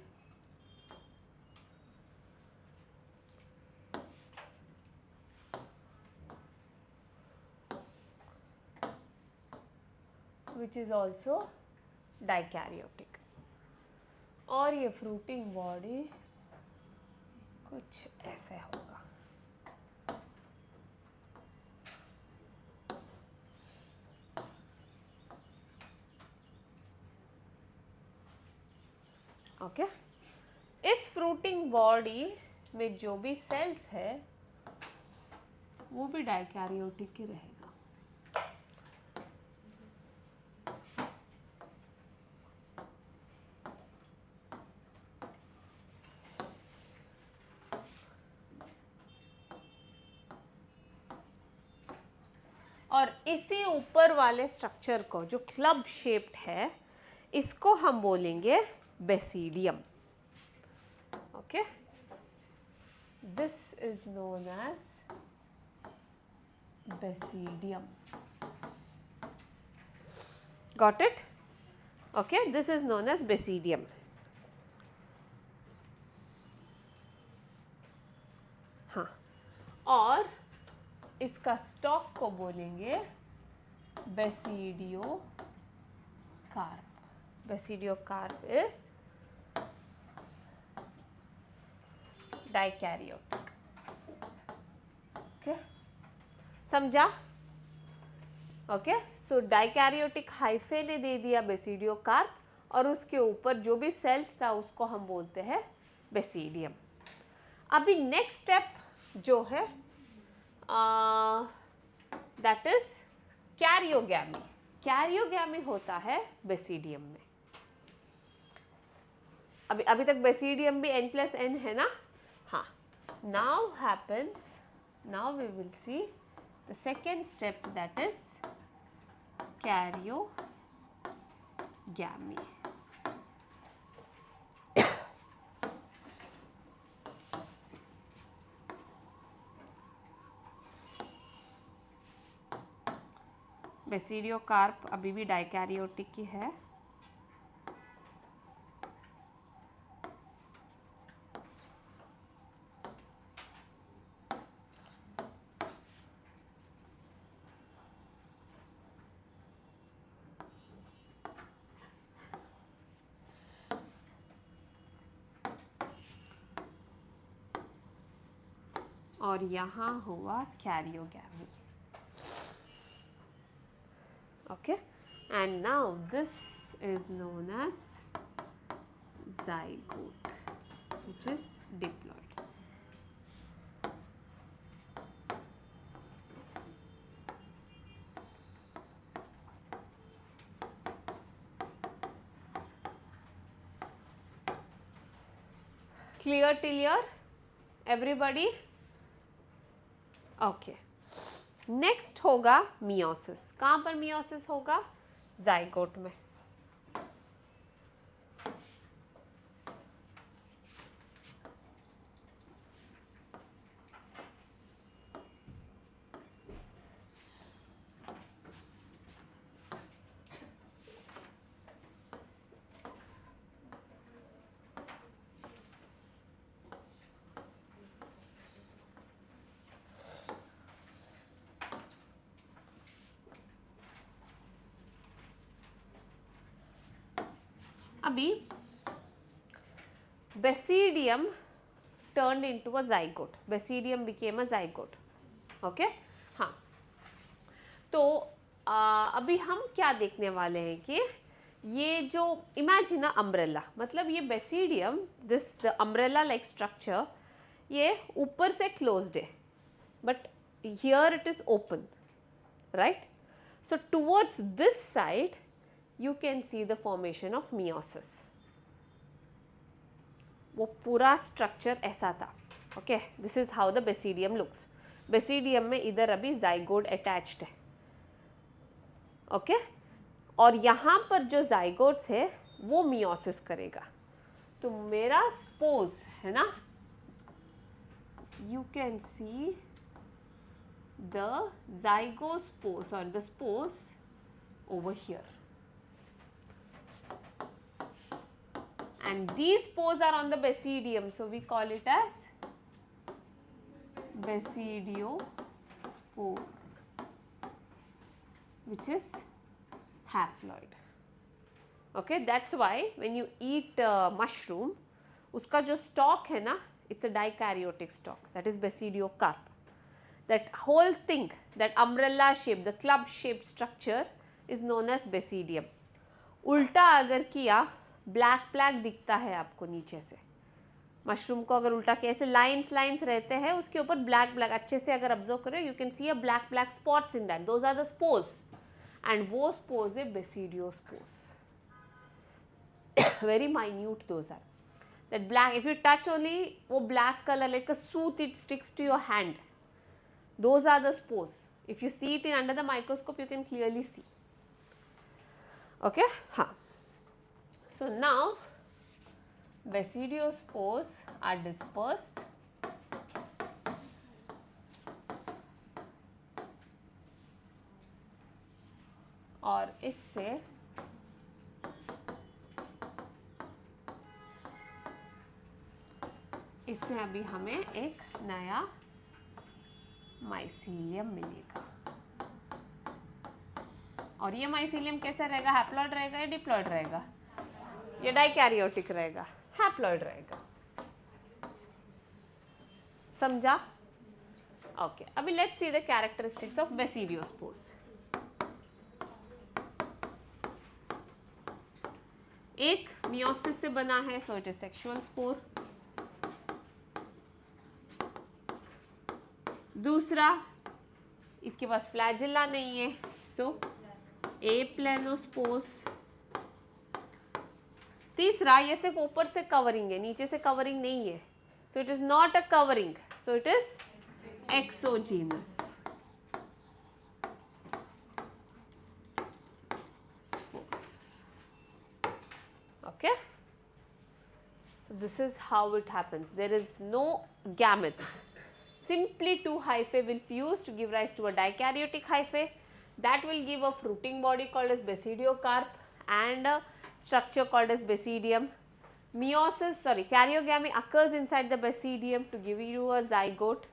which is also dikaryotic, और ये fruiting body कुछ ऐसे होगा। Okay, इस fruiting body में जो भी सेल्स है वो भी डाइकैरियोटिक ही रहेगा। और इसी ऊपर वाले स्ट्रक्चर को, जो क्लब शेप्ड है, इसको हम बोलेंगे basidium. Okay, this is known as basidium. Got it? Okay, this is known as basidium. हाँ, और इसका स्टॉक को बोलेंगे basidiocarp. Basidiocarp is dikaryotic. Okay, समझा? ओके, सो डाइकैरियोटिक हाइफे ने दे दिया बेसिडियोकार्प, और उसके ऊपर जो भी सेल्स था उसको हम बोलते हैं बेसिडियम। अभी नेक्स्ट स्टेप जो है दैट इज कैरियोगैमी। कैरियोगैमी होता है बेसिडियम में। अभी तक बेसिडियम भी n+n है ना? हाँ, now happens, now we will see the second step that is karyogamy. Basidiocarp अभी भी डाइकैरियोटिक ही है। और यहाँ हुआ karyogamy. Okay, and now this is known as zygote. which is diploid. Clear till here everybody? Okay. Next होगा meiosis. कहाँ पर मियोसिस होगा? जाइगोट में. अभी basidium turned into a zygote. Basidium became a zygote. Okay? हाँ. तो अभी हम क्या देखने वाले हैं कि ये जो इमेजिन अम्ब्रेला, मतलब ये basidium, this the umbrella like structure, ये ऊपर से क्लोज्ड है, but here it is open, right? So towards this side you can see the formation of meiosis. वो पूरा स्ट्रक्चर ऐसा था. Okay, this is how the basidium looks. Basidium में इधर अभी जाइगोट अटैच्ड है. ओके, और यहाँ पर जो जाइगोट्स है वो मियोसिस करेगा. तो मेरा स्पोज है ना, you can see the zygospores or the spores over here. And these spores are on the basidium, so we call it as basidiospore, which is haploid. Okay, that's why when you eat mushroom, उसका जो stalk है ना, it's a dikaryotic stalk, that is basidiocarp. That whole thing, that umbrella shape, the club shaped structure is known as basidium. उल्टा अगर किया, black black दिखता है आपको नीचे से. मशरूम को अगर उल्टा किया, ऐसे लाइंस लाइंस रहते हैं, उसके ऊपर ब्लैक ब्लैक अच्छे से अगर ऑब्जर्व करो, you can see a black black spots in that. Those are the spores, and वो स्पोर्स है basidiospores. Very minute those are. That black, if you touch only, वो black colour like a soot, it sticks to your hand. Those are the spores. If you see it in under the microscope, you can clearly see. Okay, हाँ. So now basidiospores are dispersed और इससे अभी हमें एक नया mycelium मिलेगा. और ये माइसीलियम कैसा रहेगा? हैप्लॉइड रहेगा या डिप्लॉइड रहेगा? ये डाइकैरियोटिक रहेगा, हैप्लॉइड रहेगा. समझा? ओके, अभी let's see the characteristics of basidiospores. एक मियोसिस से बना है, so it is sexual spore. दूसरा, इसके पास फ्लैजिला नहीं है, सो एप्लेनोस्पोर्स. तीसरा, ये सिर्फ ऊपर से कवरिंग है, नीचे से कवरिंग नहीं है, so it is not a covering, so it is exogenous. Okay, so this is how it happens. There is no gametes. Simply two hyphae will fuse to give rise to a dikaryotic hyphae that will give a fruiting body called as basidiocarp and a structure called as basidium. Karyogamy occurs inside the basidium to give you a zygote,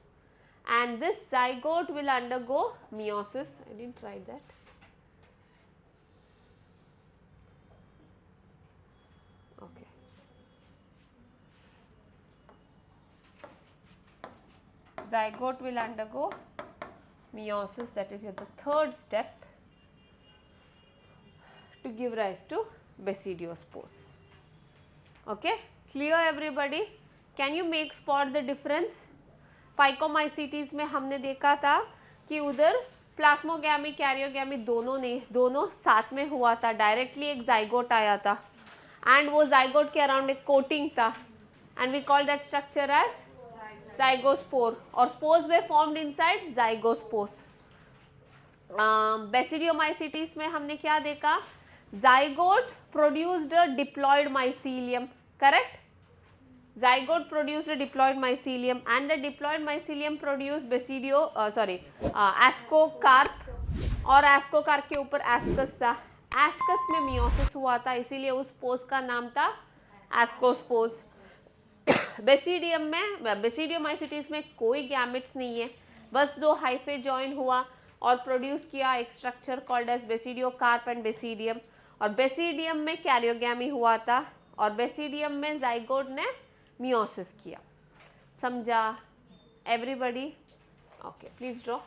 and this zygote will undergo meiosis. I didn't write that. Okay. Zygote will undergo meiosis, that is the third step to give rise to basidiospores. Okay, clear everybody? Can you make spot the difference? Phycomycetes में हमने देखा था कि उधर प्लास्मोगैमी karyogamy दोनों साथ में हुआ था, डायरेक्टली एक जाइगोट आया था एंड वो जाइगोट के अराउंड एक कोटिंग था and we call that structure as zygospore और स्पोर्स वे फॉर्म्ड इनसाइड जाइगोस्पोर्स। बेसिडियोमाइसीटीज में हमने क्या देखा? Zygote produced a diploid mycelium, correct? zygote produced a diploid mycelium and the diploid mycelium produced ascocarp और ascocarp के ऊपर ascus था। ascus में meiosis हुआ था, इसीलिए उस पोज का नाम था ascospores। बेसिडियम में बेसिडियोमाइसीटीज में कोई गैमेट्स नहीं है, बस दो हाइफे जॉइन हुआ और प्रोड्यूस किया एक structure called as basidiocarp and basidium. और बेसिडियम में कैरियोगैमी हुआ था और बेसिडियम में जाइगोट ने मियोसिस किया। समझा एवरीबॉडी? Okay, please draw.